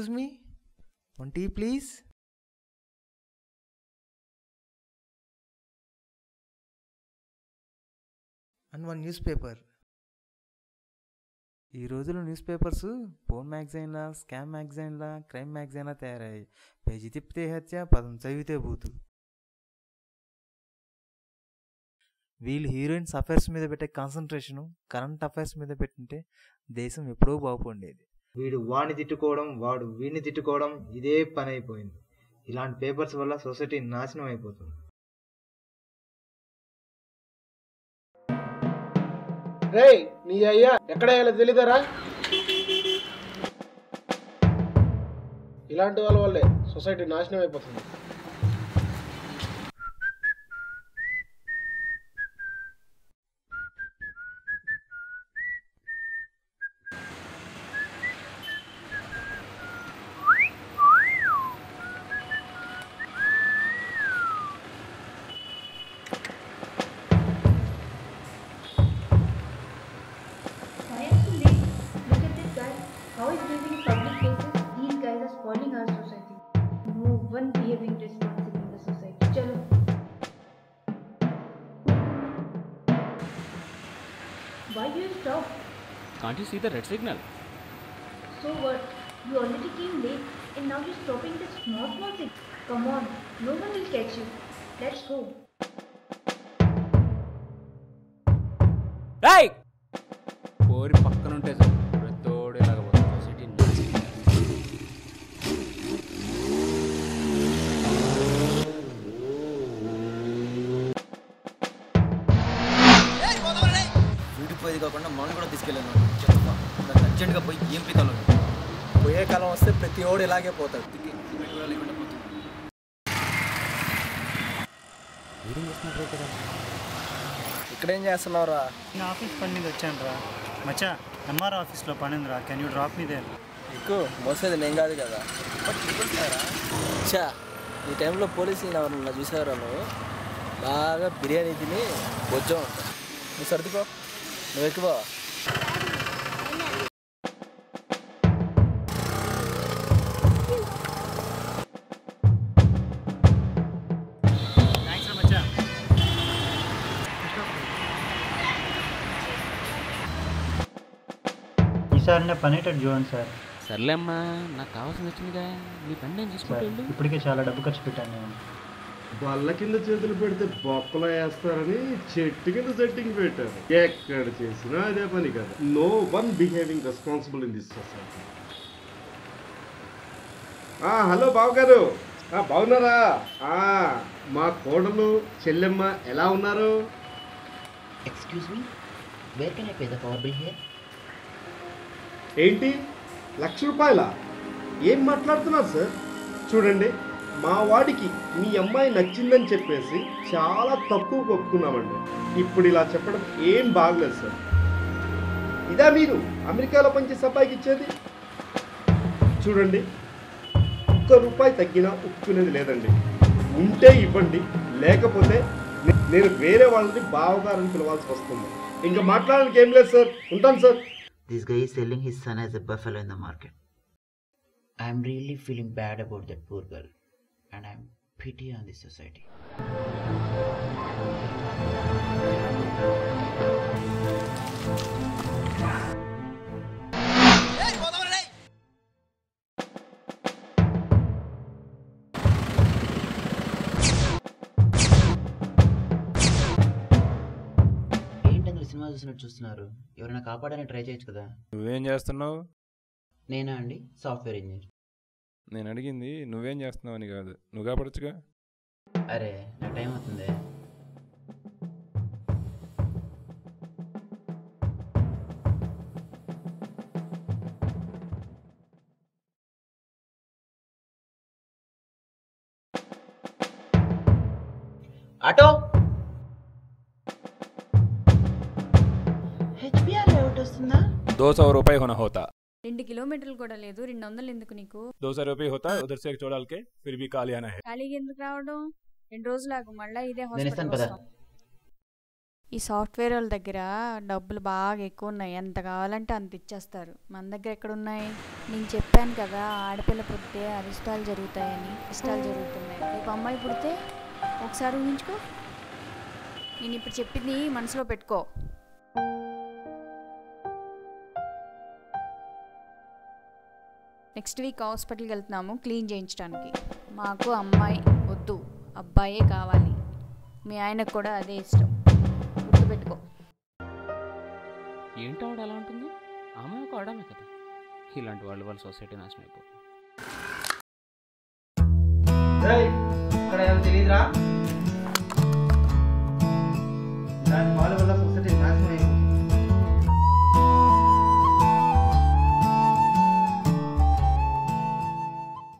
Excuse me? One tea, please. And one newspaper. ఈ రోజుల్లో newspapers phone మ్యాగజైన్లా, scam మ్యాగజైన్లా, క్రైమ్ మ్యాగజైన్లా తయారయ్యాయి. పేజీ తిప్పితే హత్య, పదం చదివితే బూతు. వీళ్ళు హీరోయిన్స్ అఫైర్స్ మీద పెట్టే కాన్సన్ట్రేషను కరెంట్ అఫైర్స్ మీద పెట్టింటే దేశం ఎప్పుడో బాగుపడేది. వీడు వాడిని తిట్టుకోవడం, వాడు వీడిని తిట్టుకోవడం, ఇదే పని అయిపోయింది. ఇలాంటి పేపర్స్ వల్ల సొసైటీ నాశనం అయిపోతుంది. రే నీ అయ్యా ఎక్కడ వేయాలో తెలీదరా? ఇలాంటి వాళ్ళ వల్లే సొసైటీ నాశనం అయిపోతుంది. How is living in public places? These guys are spoiling our society. No one behaving responsible in the society. Chalo. Why do you stop? Can't you see the red signal? So what? You already came late and now you're stopping this small thing. Come on, no one will catch you. Let's go. Hey! పోరి పక్కన ఉంటే sir ప్రతోడు ఇలాగ society వీడిపోయేది కాకుండా మనం కూడా తీసుకెళ్ళాను. చెప్పా అర్జెంట్గా పోయి ఏం పీకాలో. పోయే కాలం వస్తే ప్రతి ఓడు ఇలాగే పోతాడు. కూడా లేకుండా పోతుంది. ఇక్కడేం చేస్తున్నావురా? నేను ఆఫీస్ పని మీద వచ్చాను రా మచ్చా. ఎంఆర్ ఆఫీస్లో పని ఉందిరా. Can you drop me there? ఎక్కువ మోసేది నేను కాదు కదా. చా ఈ టైంలో పోలీసులు ఎవరన్నా చూసారా? నువ్వు బాగా బిర్యానీ తిని బొజ్జం ఉంటావు. నువ్వు సర్దుకో, నువ్వు ఎక్కువ. థ్యాంక్స్ రా మచ్చా. ఈసారి నా పని ఏంటో చూడండి సార్. సర్లే అమ్మా, నాకు కావాల్సింది వచ్చిందిగా, నీ పని నేను చూసుకుంటాను. ఇప్పటికే చాలా డబ్బు ఖర్చు పెట్టాను నేను. బల్ల కింద చేతులు పెడితే బొక్కలో వేస్తారని చెట్టు కింద సెట్టింగ్ పెట్టారు. ఎక్కడ చేసినా అదే పని కదా. No one behaving responsible in this society. Hello బావగారు, బాగున్నారా? మా కోడలు చెల్లెమ్మ ఎలా ఉన్నారు? Excuse me, where can I pay the power bill here? ఏంటి, ₹1,00,000? ఏం మాట్లాడుతున్నారు సార్? చూడండి, మా వాడికి మీ అమ్మాయి నచ్చిందని చెప్పేసి చాలా తక్కువ ఒప్పుకున్నామండి. ఇప్పుడు ఇలా చెప్పడం ఏం బాగలేదు సార్. ఇదా మీరు అమెరికాలో పనిచేసే అబ్బాయికి ఇచ్చేది? చూడండి, ₹1 తగ్గినా ఒప్పుకునేది లేదండి. ఉంటే ఇవ్వండి, లేకపోతే నేను వేరే వాళ్ళని బావగారని పిలవాల్సి వస్తుంది. ఇంకా మాట్లాడడానికి ఏం లేదు సార్. ఉంటాను sir. This guy is selling his son as a buffalo in the market. I am really feeling bad about that poor girl, and I am pity on this society. ఏంటందరూ సినిమా చూసినట్టు చూస్తున్నారు? ఎవరైనా కాపాడని try చేయొచ్చు కదా. నువ్వేం చేస్తున్నావు? నేనా అండి, సాఫ్ట్వేర్ ఇంజనీర్. నేను అడిగింది నువ్వేం చేస్తున్నావు అని కాదు, నువ్వు కాపాడచ్చుగా. అరే నా టైం అవుతుంది. ఆటో హెచ్పిఆర్ లేఅవుట్ వస్తుందా? ₹200 होना होता. 2 కిలోమీటర్లు కూడా లేదు. 200 ఎందుకు నీకు? ₹200 होता, उधर से एक चौड़ाल के फिर भी काल आना है. ఖాళీగా ఎందుకు రావడం? 2 రోజులు ఆగు, మళ్ళా ఇదే నేను ఇస్తాను హాస్పిటల్ పద. వస్తాం. ఈ సాఫ్ట్వేర్ వాళ్ళ దగ్గర డబ్బులు బాగా ఎక్కువ ఉన్నాయి, ఎంత కావాలంటే అంత ఇచ్చేస్తారు. మన దగ్గర ఎక్కడ ఉన్నాయి? నేను చెప్పాను కదా, ఆడపిల్ల పుడితే అరిష్టాలు జరుగుతాయని. ఇష్టాలు జరుగుతున్నాయి. రేపు అమ్మాయి పుడితే ఒకసారి ఊహించుకో. నేను ఇప్పుడు చెప్పింది మనసులో పెట్టుకో. నెక్స్ట్ వీక్ హాస్పిటల్కి వెళ్తున్నాము క్లీన్ చేయించడానికి. మాకు అమ్మాయి వద్దు, అబ్బాయే కావాలి. మీ ఆయనకు కూడా అదే ఇష్టం, గుర్తుపెట్టుకో. ఏంటో ఆవిడ అలా ఉంటుంది? ఆమె ఒక ఆడమే కదా. ఇలాంటి వాళ్ళ సొసైటీ నాశనం అయిపోతుంది. ఇక్కడ ఏమో తెలియదురా.